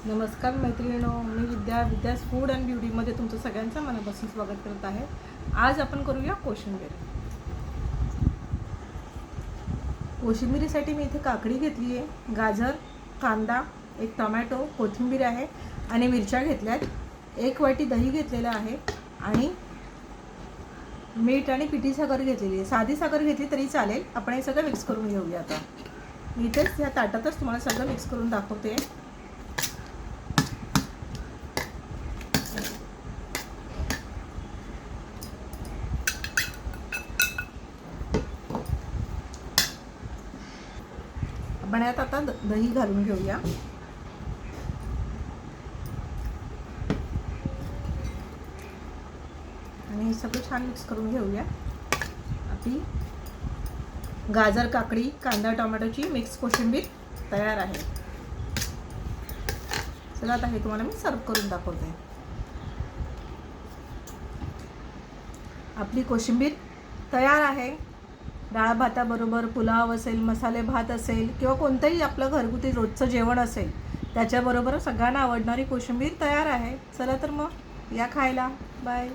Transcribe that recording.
नमस्कार मैत्रिणींनो, मी विद्यास food and ब्युटीमध्ये तुमचं सगळ्यांचं मनापासून स्वागत करत आहे. आज आपण करूया कोशिंबीर. कोशिंबीरीसाठी मी इथे काकडी घेतली आहे, गाजर, कांदा, एक टोमॅटो, कोथिंबीर आहे आणि मिरच्या घेतल्यात. 1 वाटी दही घेतलेलं आहे आणि मीठ आणि पिठी साखर घेतलेली आहे. साधी साखर घेतली तरी चालेल. आपण हे सगळं मिक्स करून घेऊया. आता मी इथेच ह्या ताटातच तुम्हाला सगळं मिक्स करून दाखवते. आपण यात आता दही घालून घेऊया आणि हे सगळं छान मिक्स करून घेऊया. आपली गाजर, काकडी, कांदा, टोमॅटोची मिक्स कोशिंबीर तयार आहे. चला आता हे तुम्हाला मी सर्व करून दाखवते. आपली कोशिंबीर तयार आहे. डाळ भाताबरोबर, पुलाव असेल, मसाले भात असेल किंवा कोणतंही आपलं घरगुती रोजचं जेवण असेल त्याच्याबरोबर सगळ्यांना आवडणारी कोशिंबीर तयार आहे. चला तर मग या खायला. बाय.